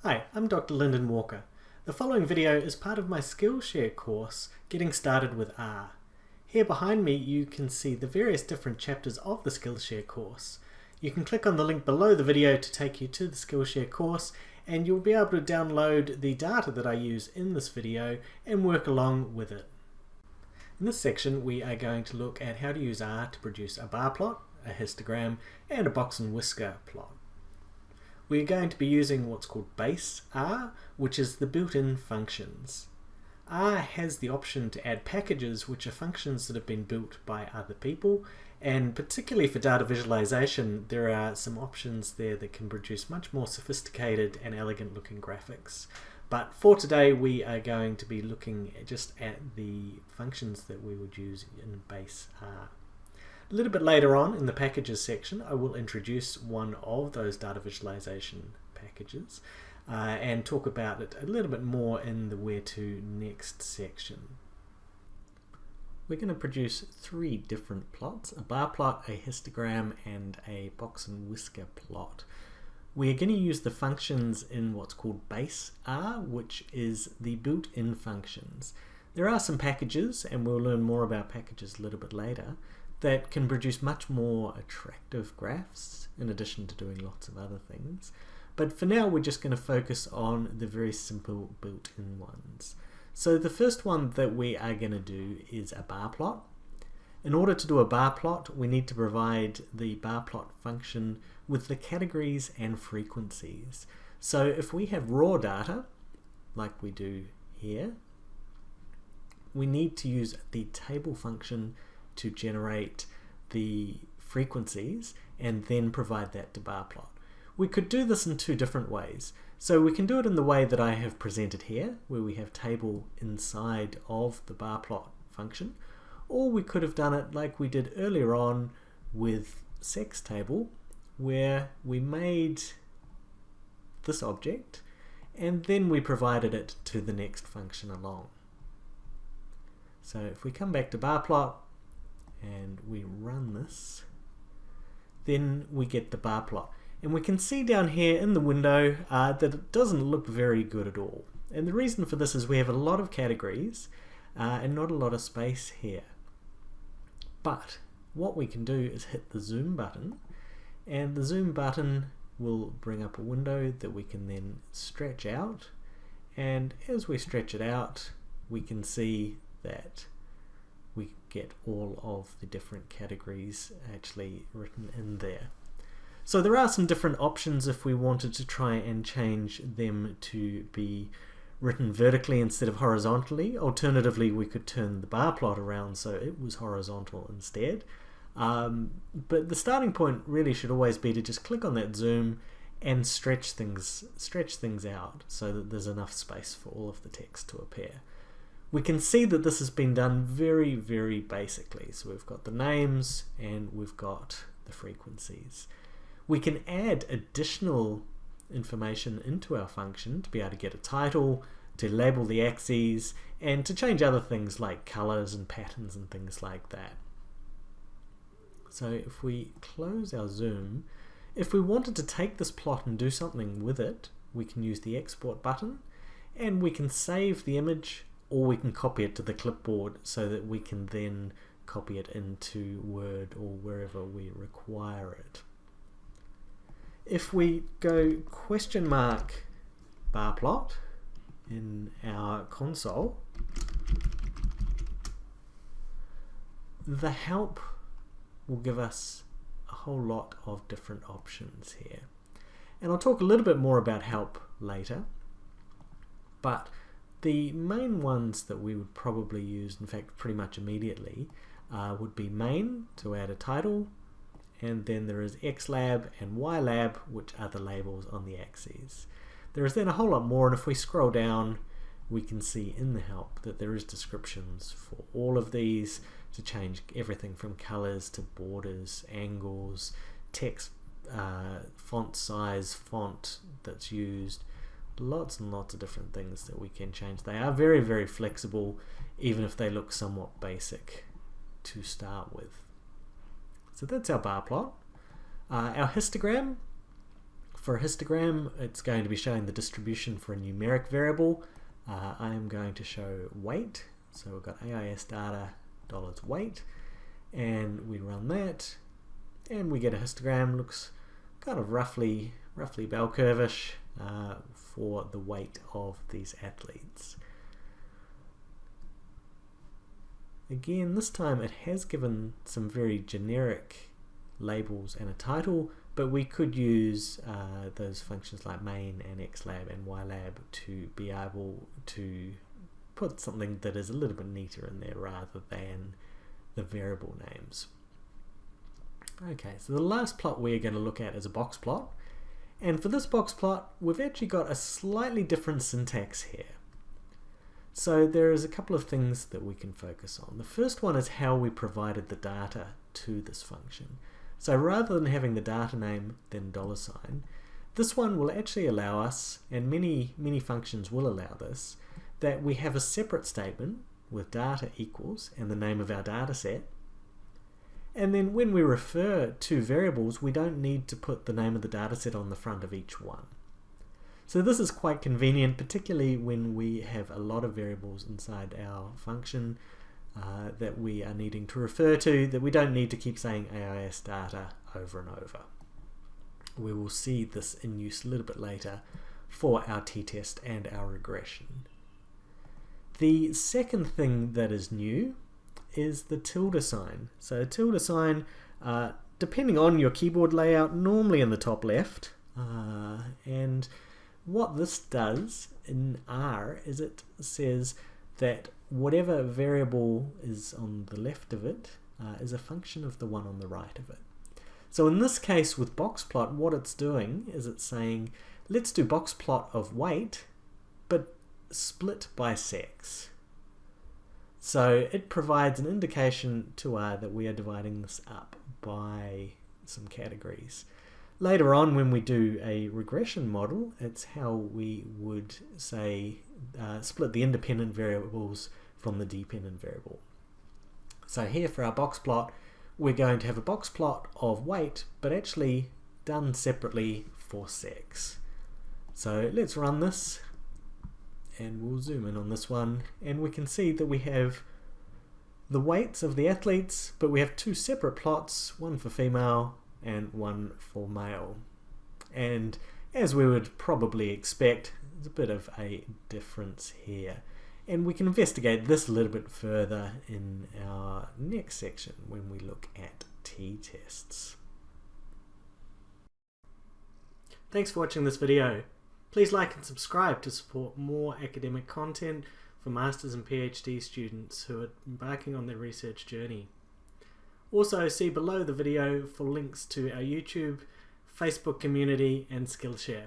Hi, I'm Dr. Lyndon Walker. The following video is part of my SkillShare course, Getting Started with R. Here behind me you can see the various different chapters of the SkillShare course. You can click on the link below the video to take you to the SkillShare course, and you'll be able to download the data that I use in this video and work along with it. In this section we are going to look at how to use R to produce a bar plot, a histogram, and a box and whisker plot. We're going to be using what's called base R, which is the built-in functions. R has the option to add packages, which are functions that have been built by other people, and particularly for data visualization there are some options there that can produce much more sophisticated and elegant looking graphics. But for today we are going to be looking just at the functions that we would use in base R. A little bit later on in the packages section I will introduce one of those data visualization packages and talk about it a little bit more in the where to next section. We're going to produce three different plots: a bar plot, a histogram, and a box and whisker plot. We're going to use the functions in what's called base R, which is the built-in functions. There are some packages, and we'll learn more about packages a little bit later, that can produce much more attractive graphs in addition to doing lots of other things. But for now we're just going to focus on the very simple built-in ones. So the first one that we are going to do is a bar plot. In order to do a bar plot we need to provide the bar plot function with the categories and frequencies. So if we have raw data like we do here, we need to use the table function to generate the frequencies and then provide that to bar plot. We could do this in two different ways. So we can do it in the way that I have presented here, where we have table inside of the bar plot function, or we could have done it like we did earlier on with sex table, where we made this object and then we provided it to the next function along. So if we come back to bar plot and we run this, then we get the bar plot. And we can see down here in the window that it doesn't look very good at all. And the reason for this is we have a lot of categories and not a lot of space here. But what we can do is hit the zoom button, and the zoom button will bring up a window that we can then stretch out. And as we stretch it out, we can see that we get all of the different categories actually written in there. So there are some different options if we wanted to try and change them to be written vertically instead of horizontally. Alternatively, we could turn the bar plot around so it was horizontal instead. But the starting point really should always be to just click on that zoom and stretch things out so that there's enough space for all of the text to appear. We can see that this has been done very, very basically. So we've got the names and we've got the frequencies. We can add additional information into our function to be able to get a title, to label the axes, and to change other things like colors and patterns and things like that. So if we close our zoom, if we wanted to take this plot and do something with it, we can use the export button, and we can save the image, or we can copy it to the clipboard so that we can then copy it into Word or wherever we require it. If we go bar plot in our console, the help will give us a whole lot of different options here. And I'll talk a little bit more about help later, but the main ones that we would probably use, in fact pretty much immediately, would be main to add a title, and then there is xlab and ylab, which are the labels on the axes. There is then a whole lot more, and if we scroll down we can see in the help that there is descriptions for all of these to change everything from colors to borders, angles, text, font size, font that's used, lots and lots of different things that we can change. They are very, very flexible, even if they look somewhat basic to start with. So that's our bar plot. Our histogram, For a histogram, it's going to be showing the distribution for a numeric variable. I am going to show weight. So we've got AIS data $weight, and we run that, and we get a histogram. Looks kind of roughly bell curve-ish for the weight of these athletes. Again, this time it has given some very generic labels and a title, but we could use those functions like main and xlab and ylab to be able to put something that is a little bit neater in there rather than the variable names. Okay, so the last plot we're going to look at is a box plot, and for this box plot we've actually got a slightly different syntax here. So there is a couple of things that we can focus on. The first one is how we provided the data to this function. So rather than having the data name then $, this one will actually allow us, and many functions will allow this, that we have a separate statement with data equals and the name of our data set, and then when we refer to variables we don't need to put the name of the data set on the front of each one. So this is quite convenient, particularly when we have a lot of variables inside our function that we are needing to refer to, that we don't need to keep saying AIS data over and over. We will see this in use a little bit later for our t-test and our regression. The second thing that is new is the tilde sign. So tilde sign, depending on your keyboard layout, normally in the top left, and what this does in R is it says that whatever variable is on the left of it is a function of the one on the right of it. So in this case with boxplot, what it's doing is it's saying, let's do boxplot of weight, but split by sex. So it provides an indication to R that we are dividing this up by some categories. Later on, when we do a regression model, it's how we would say split the independent variables from the dependent variable. So here for our box plot, we're going to have a box plot of weight, but actually done separately for sex. So let's run this, and we'll zoom in on this one, and we can see that we have the weights of the athletes, but we have two separate plots, one for female and one for male. And as we would probably expect, there's a bit of a difference here. And we can investigate this a little bit further in our next section when we look at t-tests. Thanks for watching this video. Please like and subscribe to support more academic content for Masters and PhD students who are embarking on their research journey. Also, see below the video for links to our YouTube, Facebook community and SkillShare.